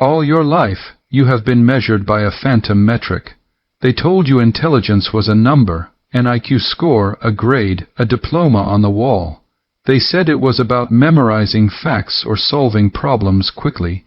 All your life, you have been measured by a phantom metric. They told you intelligence was a number, an IQ score, a grade, a diploma on the wall. They said it was about memorizing facts or solving problems quickly.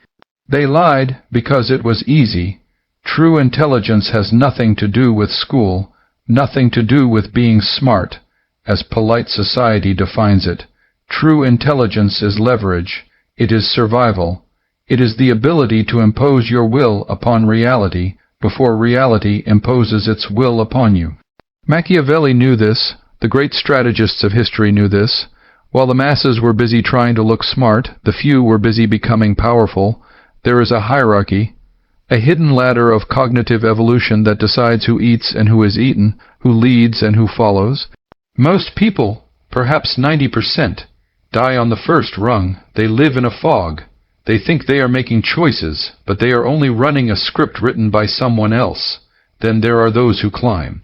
They lied because it was easy. True intelligence has nothing to do with school, nothing to do with being smart, as polite society defines it. True intelligence is leverage. It is survival. It is the ability to impose your will upon reality before reality imposes its will upon you. Machiavelli knew this. The great strategists of history knew this. While the masses were busy trying to look smart, the few were busy becoming powerful. There is a hierarchy, a hidden ladder of cognitive evolution that decides who eats and who is eaten, who leads and who follows. Most people, perhaps 90%, die on the first rung. They live in a fog. They think they are making choices, but they are only running a script written by someone else. Then there are those who climb.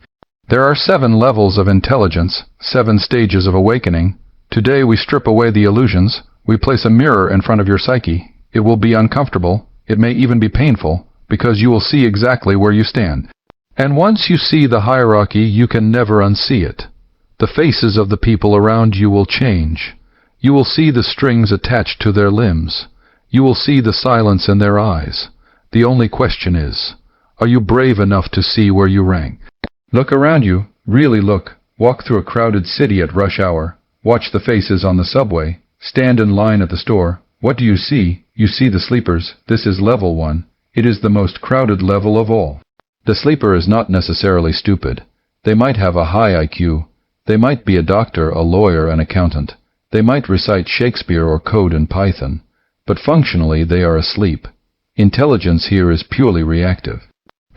There are 7 levels of intelligence, 7 stages of awakening. Today we strip away the illusions. We place a mirror in front of your psyche. It will be uncomfortable. It may even be painful, because you will see exactly where you stand. And once you see the hierarchy, you can never unsee it. The faces of the people around you will change. You will see the strings attached to their limbs. You will see the silence in their eyes. The only question is, are you brave enough to see where you rank? Look around you. Really look. Walk through a crowded city at rush hour. Watch the faces on the subway. Stand in line at the store. What do you see? You see the sleepers. This is level 1. It is the most crowded level of all. The sleeper is not necessarily stupid. They might have a high IQ. They might be a doctor, a lawyer, an accountant. They might recite Shakespeare or code in Python. But functionally they are asleep. Intelligence here is purely reactive.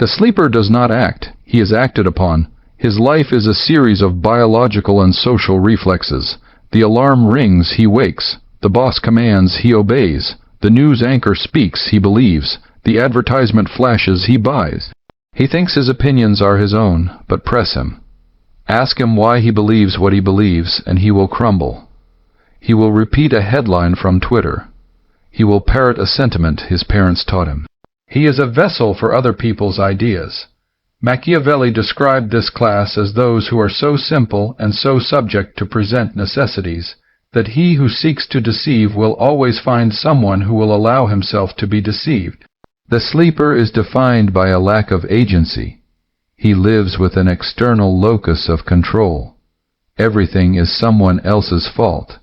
The sleeper does not act. He is acted upon. His life is a series of biological and social reflexes. The alarm rings, he wakes. The boss commands, he obeys. The news anchor speaks, he believes. The advertisement flashes, he buys. He thinks his opinions are his own, but press him. Ask him why he believes what he believes, and he will crumble. He will repeat a headline from Twitter. He will parrot a sentiment his parents taught him. He is a vessel for other people's ideas. Machiavelli described this class as those who are so simple and so subject to present necessities that he who seeks to deceive will always find someone who will allow himself to be deceived. The sleeper is defined by a lack of agency. He lives with an external locus of control. Everything is someone else's fault.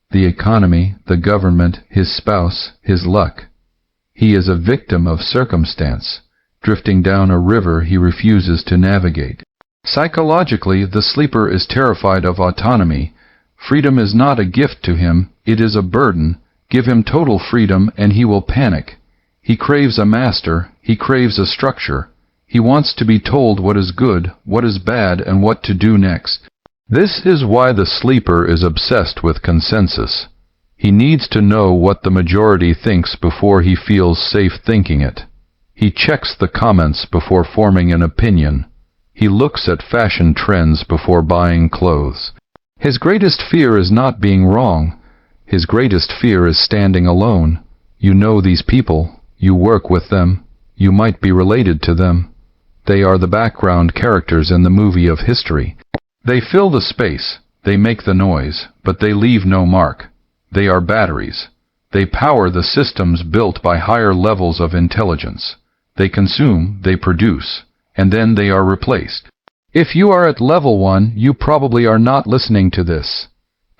The economy, the government, his spouse, his luck. He is a victim of circumstance, drifting down a river he refuses to navigate. Psychologically, the sleeper is terrified of autonomy. Freedom is not a gift to him, it is a burden. Give him total freedom and he will panic. He craves a master, he craves a structure. He wants to be told what is good, what is bad, and what to do next. This is why the sleeper is obsessed with consensus. He needs to know what the majority thinks before he feels safe thinking it. He checks the comments before forming an opinion. He looks at fashion trends before buying clothes. His greatest fear is not being wrong. His greatest fear is standing alone. You know these people. You work with them. You might be related to them. They are the background characters in the movie of history. They fill the space. They make the noise, but they leave no mark. They are batteries. They power the systems built by higher levels of intelligence. They consume, they produce, and then they are replaced. If you are at level 1, you probably are not listening to this.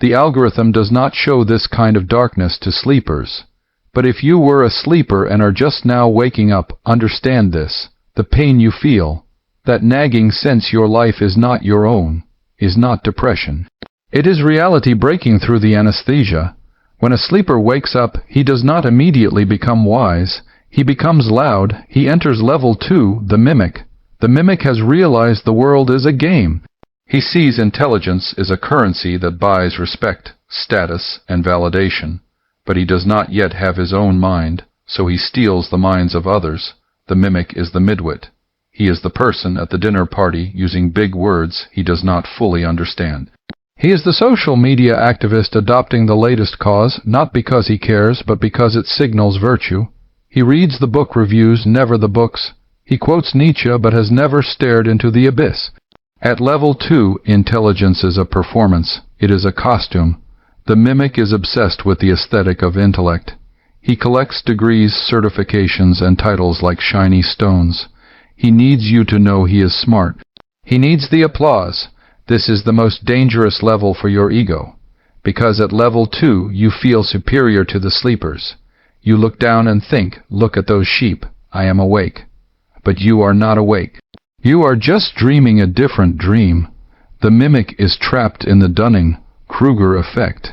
The algorithm does not show this kind of darkness to sleepers. But if you were a sleeper and are just now waking up, understand this. The pain you feel, that nagging sense your life is not your own, is not depression. It is reality breaking through the anesthesia. When a sleeper wakes up, he does not immediately become wise. He becomes loud. He enters level 2, the mimic. The mimic has realized the world is a game. He sees intelligence is a currency that buys respect, status, and validation. But he does not yet have his own mind, so he steals the minds of others. The mimic is the midwit. He is the person at the dinner party using big words he does not fully understand. He is the social media activist adopting the latest cause, not because he cares, but because it signals virtue. He reads the book reviews, never the books. He quotes Nietzsche but has never stared into the abyss. At level 2, intelligence is a performance. It is a costume. The mimic is obsessed with the aesthetic of intellect. He collects degrees, certifications, and titles like shiny stones. He needs you to know he is smart. He needs the applause. This is the most dangerous level for your ego, because at level 2 you feel superior to the sleepers. You look down and think, look at those sheep, I am awake. But you are not awake. You are just dreaming a different dream. The mimic is trapped in the Dunning-Kruger effect.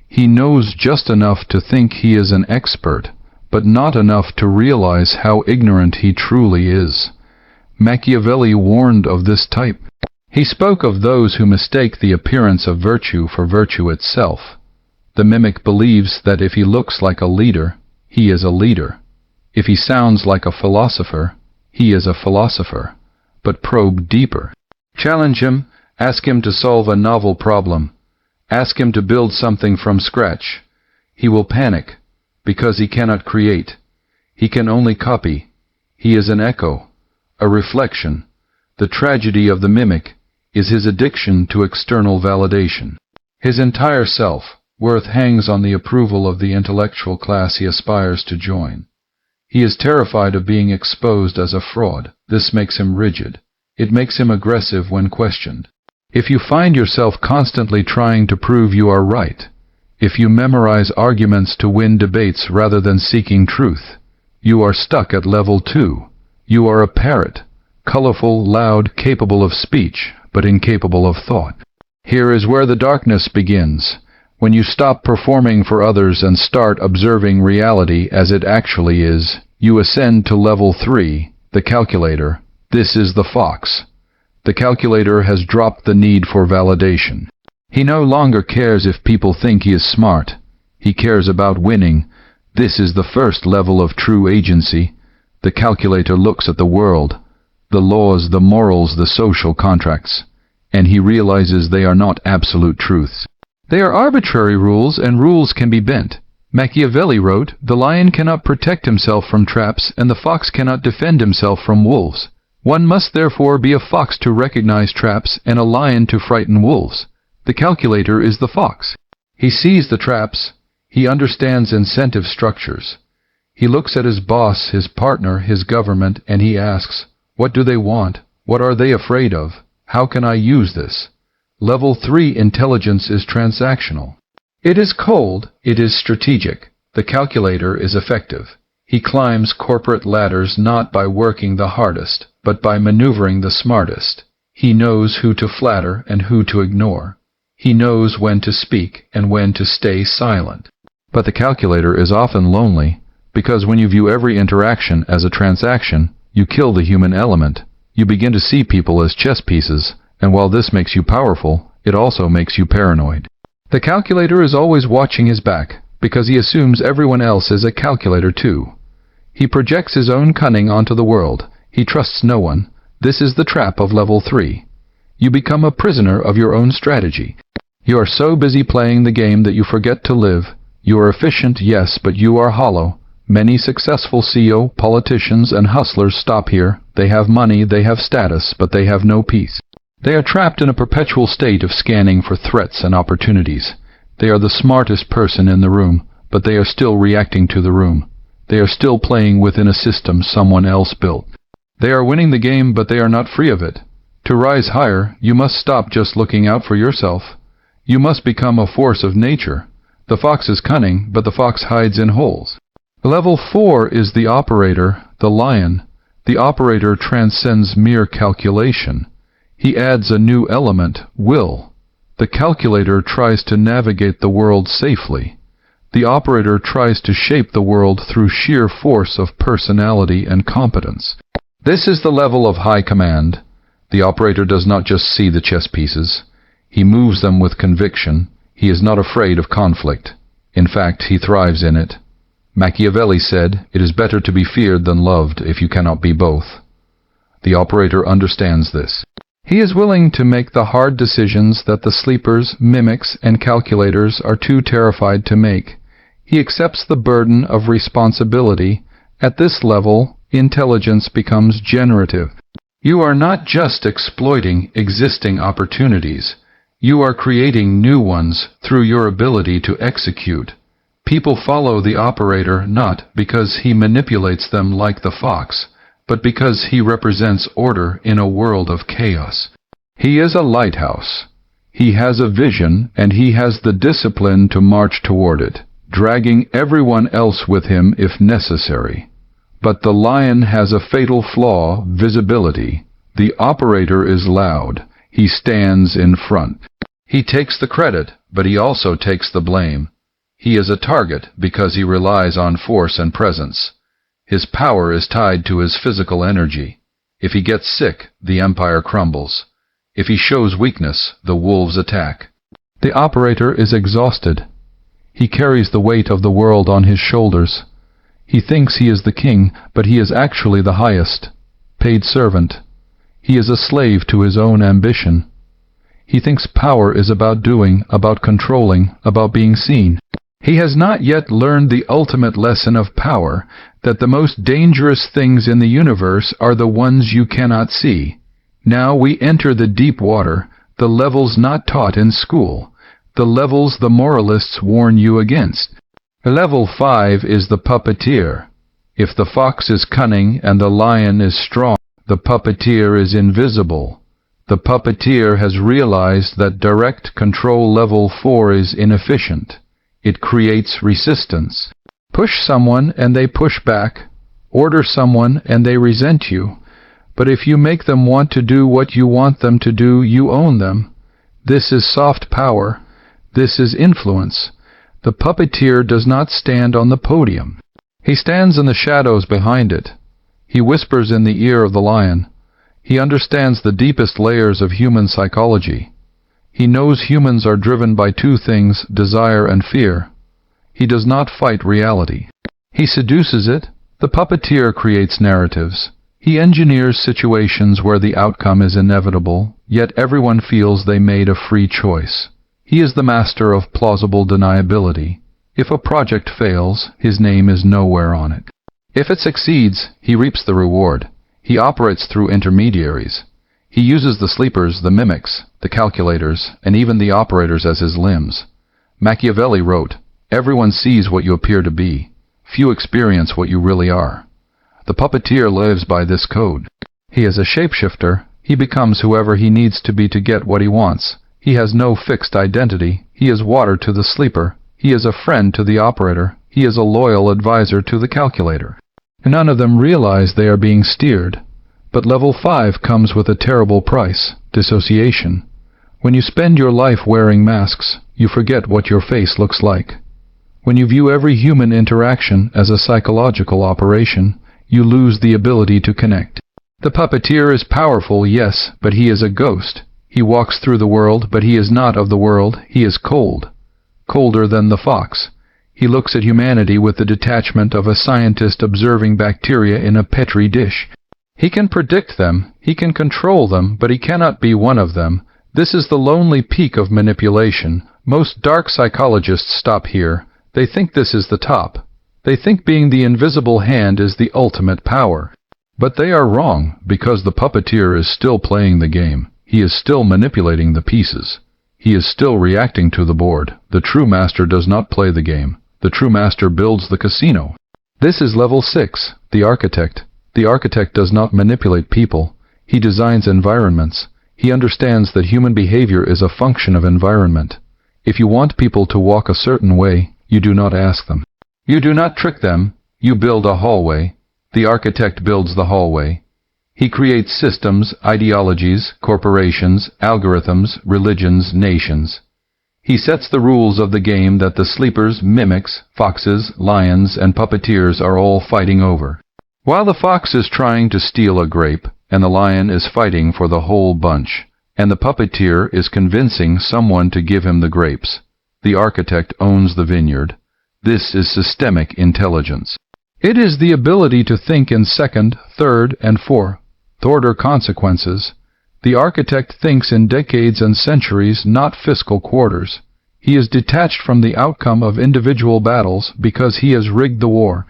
He knows just enough to think he is an expert, but not enough to realize how ignorant he truly is. Machiavelli warned of this type. He spoke of those who mistake the appearance of virtue for virtue itself. The mimic believes that if he looks like a leader, he is a leader. If he sounds like a philosopher, he is a philosopher. But probe deeper. Challenge him, ask him to solve a novel problem. Ask him to build something from scratch. He will panic, because he cannot create. He can only copy. He is an echo, a reflection. The tragedy of the mimic is his addiction to external validation. His entire self-worth hangs on the approval of the intellectual class he aspires to join. He is terrified of being exposed as a fraud. This makes him rigid. It makes him aggressive when questioned. If you find yourself constantly trying to prove you are right, if you memorize arguments to win debates rather than seeking truth, you are stuck at level 2. You are a parrot, colorful, loud, capable of speech, but incapable of thought. Here is where the darkness begins. When you stop performing for others and start observing reality as it actually is, you ascend to level 3, the calculator. This is the fox. The calculator has dropped the need for validation. He no longer cares if people think he is smart. He cares about winning. This is the first level of true agency. The calculator looks at the world, the laws, the morals, the social contracts, and he realizes they are not absolute truths. They are arbitrary rules, and rules can be bent. Machiavelli wrote, "The lion cannot protect himself from traps, and the fox cannot defend himself from wolves. One must therefore be a fox to recognize traps, and a lion to frighten wolves." The calculator is the fox. He sees the traps. He understands incentive structures. He looks at his boss, his partner, his government, and he asks, what do they want? What are they afraid of? How can I use this? Level 3 intelligence is transactional. It is cold, it is strategic. The calculator is effective. He climbs corporate ladders not by working the hardest, but by maneuvering the smartest. He knows who to flatter and who to ignore. He knows when to speak and when to stay silent. But the calculator is often lonely, because when you view every interaction as a transaction, you kill the human element. You begin to see people as chess pieces, and while this makes you powerful, it also makes you paranoid. The calculator is always watching his back, because he assumes everyone else is a calculator too. He projects his own cunning onto the world. He trusts no one. This is the trap of level 3. You become a prisoner of your own strategy. You are so busy playing the game that you forget to live. You are efficient, yes, but you are hollow. Many successful CEO, politicians, and hustlers stop here. They have money, they have status, but they have no peace. They are trapped in a perpetual state of scanning for threats and opportunities. They are the smartest person in the room, but they are still reacting to the room. They are still playing within a system someone else built. They are winning the game, but they are not free of it. To rise higher, you must stop just looking out for yourself. You must become a force of nature. The fox is cunning, but the fox hides in holes. Level 4 is the operator, the lion. The operator transcends mere calculation. He adds a new element, will. The calculator tries to navigate the world safely. The operator tries to shape the world through sheer force of personality and competence. This is the level of high command. The operator does not just see the chess pieces. He moves them with conviction. He is not afraid of conflict. In fact, he thrives in it. Machiavelli said, "It is better to be feared than loved if you cannot be both." The operator understands this. He is willing to make the hard decisions that the sleepers, mimics, and calculators are too terrified to make. He accepts the burden of responsibility At this level, intelligence becomes generative. You are not just exploiting existing opportunities. You are creating new ones through your ability to execute. People follow the operator not because he manipulates them like the fox, but because he represents order in a world of chaos. He is a lighthouse. He has a vision, and he has the discipline to march toward it, dragging everyone else with him if necessary. But the lion has a fatal flaw: visibility. The operator is loud. He stands in front. He takes the credit, but he also takes the blame. He is a target because he relies on force and presence. His power is tied to his physical energy. If he gets sick, the empire crumbles. If he shows weakness, the wolves attack. The operator is exhausted. He carries the weight of the world on his shoulders. He thinks he is the king, but he is actually the highest, paid servant. He is a slave to his own ambition. He thinks power is about doing, about controlling, about being seen. He has not yet learned the ultimate lesson of power, that the most dangerous things in the universe are the ones you cannot see. Now we enter the deep water, the levels not taught in school, the levels the moralists warn you against. Level 5 is the puppeteer. If the fox is cunning and the lion is strong, the puppeteer is invisible. The puppeteer has realized that direct control level 4 is inefficient. It creates resistance. Push someone and they push back. Order someone and they resent you. But if you make them want to do what you want them to do, you own them. This is soft power. This is influence. The puppeteer does not stand on the podium. He stands in the shadows behind it. He whispers in the ear of the lion. He understands the deepest layers of human psychology. He knows humans are driven by two things, desire and fear. He does not fight reality. He seduces it. The puppeteer creates narratives. He engineers situations where the outcome is inevitable, yet everyone feels they made a free choice. He is the master of plausible deniability. If a project fails, his name is nowhere on it. If it succeeds, he reaps the reward. He operates through intermediaries. He uses the sleepers, the mimics, the calculators, and even the operators as his limbs. Machiavelli wrote, "Everyone sees what you appear to be. Few experience what you really are." The puppeteer lives by this code. He is a shapeshifter. He becomes whoever he needs to be to get what he wants. He has no fixed identity. He is water to the sleeper. He is a friend to the operator. He is a loyal advisor to the calculator. None of them realize they are being steered. But level 5 comes with a terrible price: dissociation. When you spend your life wearing masks, you forget what your face looks like. When you view every human interaction as a psychological operation, you lose the ability to connect. The puppeteer is powerful, yes, but he is a ghost. He walks through the world, but he is not of the world. He is cold. Colder than the fox. He looks at humanity with the detachment of a scientist observing bacteria in a petri dish. He can predict them, he can control them, but he cannot be one of them. This is the lonely peak of manipulation. Most dark psychologists stop here. They think this is the top. They think being the invisible hand is the ultimate power. But they are wrong, because the puppeteer is still playing the game. He is still manipulating the pieces. He is still reacting to the board. The true master does not play the game. The true master builds the casino. This is level 6, the architect. The architect does not manipulate people. He designs environments. He understands that human behavior is a function of environment. If you want people to walk a certain way, you do not ask them. You do not trick them. You build a hallway. The architect builds the hallway. He creates systems, ideologies, corporations, algorithms, religions, nations. He sets the rules of the game that the sleepers, mimics, foxes, lions, and puppeteers are all fighting over. While the fox is trying to steal a grape, and the lion is fighting for the whole bunch, and the puppeteer is convincing someone to give him the grapes, the architect owns the vineyard. This is systemic intelligence. It is the ability to think in second, third, and fourth-order consequences. The architect thinks in decades and centuries, not fiscal quarters. He is detached from the outcome of individual battles because he has rigged the war.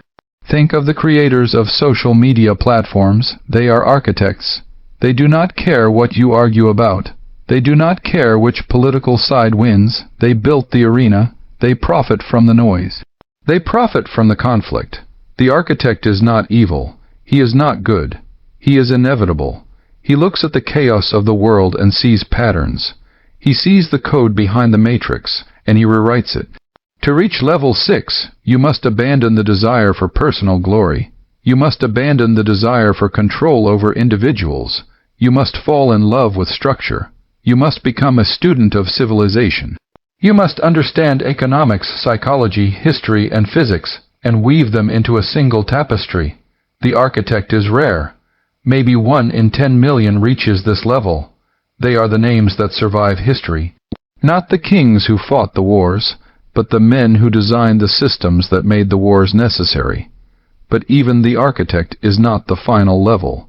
Think of the creators of social media platforms. They are architects. They do not care what you argue about. They do not care which political side wins. They built the arena. They profit from the noise. They profit from the conflict. The architect is not evil. He is not good. He is inevitable. He looks at the chaos of the world and sees patterns. He sees the code behind the matrix, and he rewrites it. To reach level 6, you must abandon the desire for personal glory. You must abandon the desire for control over individuals. You must fall in love with structure. You must become a student of civilization. You must understand economics, psychology, history, and physics, and weave them into a single tapestry. The architect is rare. Maybe 1 in 10 million reaches this level. They are the names that survive history. Not the kings who fought the wars, but the men who designed the systems that made the wars necessary. But even the architect is not the final level,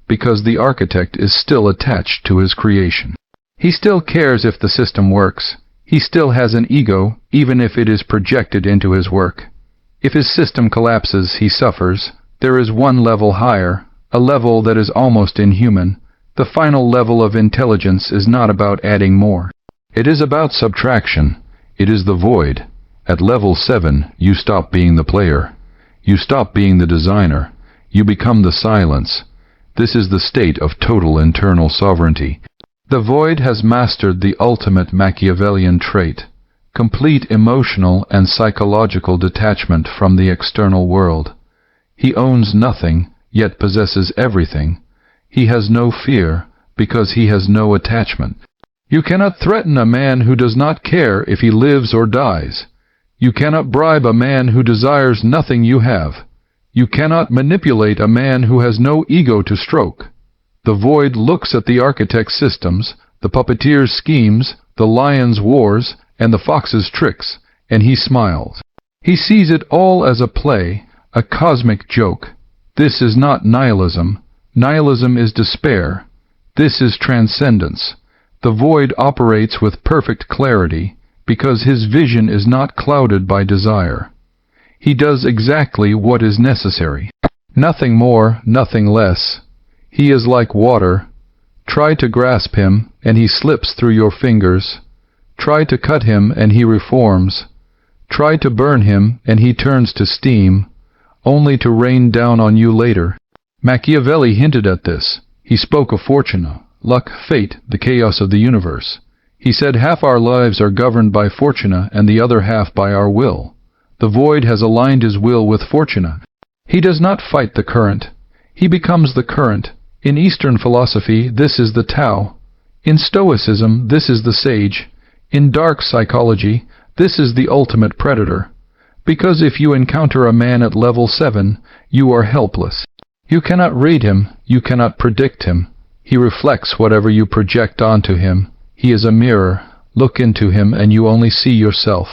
because the architect is still attached to his creation. He still cares if the system works. He still has an ego, even if it is projected into his work. If his system collapses, he suffers. There is one level higher, a level that is almost inhuman. The final level of intelligence is not about adding more. It is about subtraction. It is the void. At level 7, you stop being the player. You stop being the designer. You become the silence. This is the state of total internal sovereignty. The void has mastered the ultimate Machiavellian trait, complete emotional and psychological detachment from the external world. He owns nothing, yet possesses everything. He has no fear, because he has no attachment. You cannot threaten a man who does not care if he lives or dies. You cannot bribe a man who desires nothing you have. You cannot manipulate a man who has no ego to stroke. The void looks at the architect's systems, the puppeteer's schemes, the lion's wars, and the fox's tricks, and he smiles. He sees it all as a play, a cosmic joke. This is not nihilism. Nihilism is despair. This is transcendence. The void operates with perfect clarity, because his vision is not clouded by desire. He does exactly what is necessary. Nothing more, nothing less. He is like water. Try to grasp him, and he slips through your fingers. Try to cut him, and he reforms. Try to burn him, and he turns to steam, only to rain down on you later. Machiavelli hinted at this. He spoke of fortuna, luck, fate, the chaos of the universe. He said half our lives are governed by fortuna and the other half by our will. The void has aligned his will with fortuna. He does not fight the current. He becomes the current. In Eastern philosophy, this is the Tao. In Stoicism, this is the sage. In dark psychology, this is the ultimate predator. Because if you encounter a man at level 7, you are helpless. You cannot read him. You cannot predict him. He reflects whatever you project onto him. He is a mirror. Look into him and you only see yourself.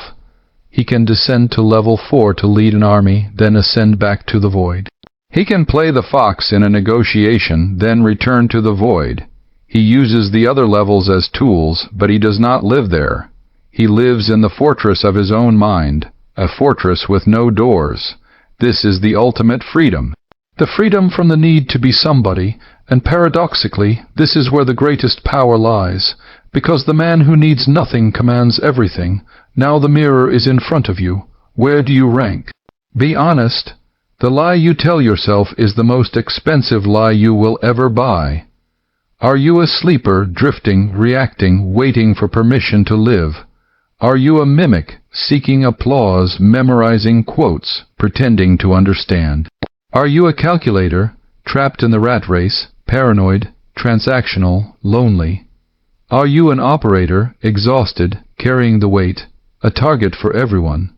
He can descend to level 4 to lead an army, then ascend back to the void. He can play the fox in a negotiation, then return to the void. He uses the other levels as tools, but he does not live there. He lives in the fortress of his own mind, a fortress with no doors. This is the ultimate freedom. The freedom from the need to be somebody, and paradoxically, this is where the greatest power lies, because the man who needs nothing commands everything. Now the mirror is in front of you. Where do you rank? Be honest. The lie you tell yourself is the most expensive lie you will ever buy. Are you a sleeper, drifting, reacting, waiting for permission to live? Are you a mimic, seeking applause, memorizing quotes, pretending to understand? Are you a calculator, trapped in the rat race, paranoid, transactional, lonely? Are you an operator, exhausted, carrying the weight, a target for everyone?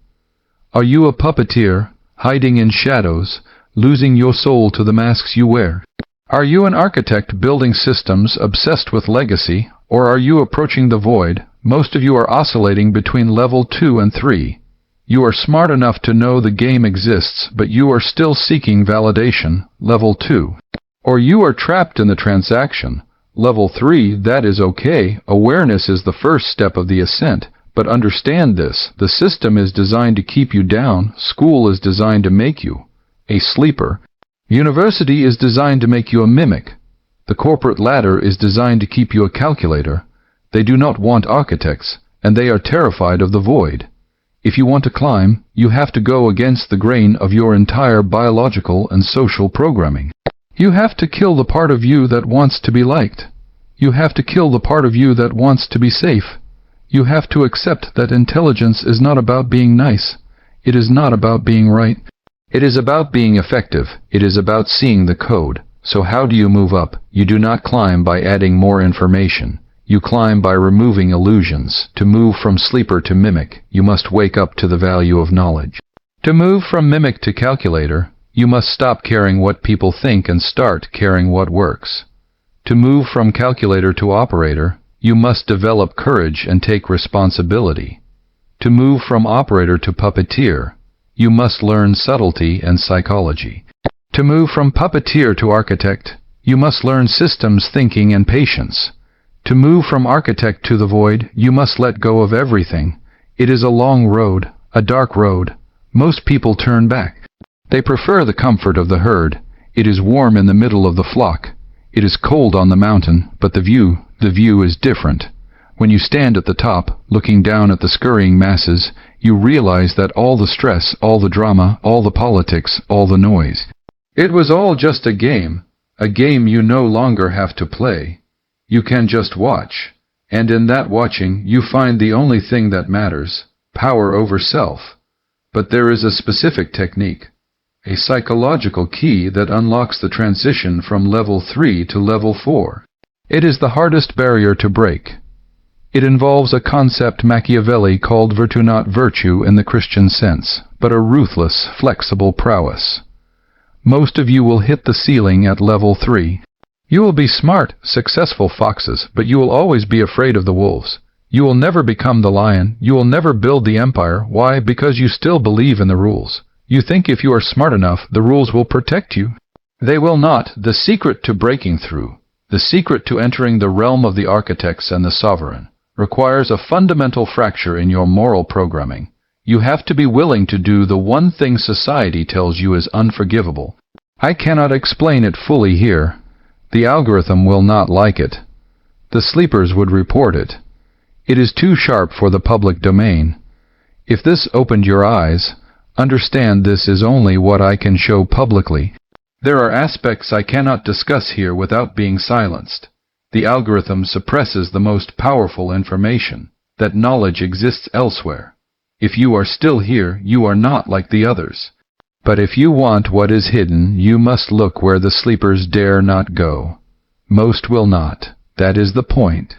Are you a puppeteer, hiding in shadows, losing your soul to the masks you wear? Are you an architect building systems obsessed with legacy, or are you approaching the void? Most of you are oscillating between level 2 and 3. You are smart enough to know the game exists, but you are still seeking validation, level 2. Or you are trapped in the transaction, level 3. That is okay. Awareness is the first step of the ascent. But understand this, the system is designed to keep you down, school is designed to make you. a sleeper. University is designed to make you a mimic. The corporate ladder is designed to keep you a calculator. They do not want architects, and they are terrified of the void. If you want to climb, you have to go against the grain of your entire biological and social programming. You have to kill the part of you that wants to be liked. You have to kill the part of you that wants to be safe. You have to accept that intelligence is not about being nice. It is not about being right. It is about being effective. It is about seeing the code. So how do you move up? You do not climb by adding more information. You climb by removing illusions. To move from sleeper to mimic, you must wake up to the value of knowledge. To move from mimic to calculator, you must stop caring what people think and start caring what works. To move from calculator to operator, you must develop courage and take responsibility. To move from operator to puppeteer, you must learn subtlety and psychology. To move from puppeteer to architect, you must learn systems thinking and patience. To move from architect to the void, you must let go of everything. It is a long road, a dark road. Most people turn back. They prefer the comfort of the herd. It is warm in the middle of the flock. It is cold on the mountain, but the view is different. When you stand at the top, looking down at the scurrying masses, you realize that all the stress, all the drama, all the politics, all the noise, it was all just a game you no longer have to play. You can just watch, and in that watching you find the only thing that matters, power over self. But there is a specific technique, a psychological key that unlocks the transition from level 3 to level 4. It is the hardest barrier to break. It involves a concept Machiavelli called virtù, not virtue in the Christian sense, but a ruthless, flexible prowess. Most of you will hit the ceiling at level 3. You will be smart, successful foxes, but you will always be afraid of the wolves. You will never become the lion. You will never build the empire. Why? Because you still believe in the rules. You think if you are smart enough, the rules will protect you. They will not. The secret to breaking through, the secret to entering the realm of the architects and the sovereign, requires a fundamental fracture in your moral programming. You have to be willing to do the one thing society tells you is unforgivable. I cannot explain it fully here. The algorithm will not like it. The sleepers would report it. It is too sharp for the public domain. If this opened your eyes, understand this is only what I can show publicly. There are aspects I cannot discuss here without being silenced. The algorithm suppresses the most powerful information, that knowledge exists elsewhere. If you are still here, you are not like the others. But if you want what is hidden, you must look where the sleepers dare not go. Most will not. That is the point.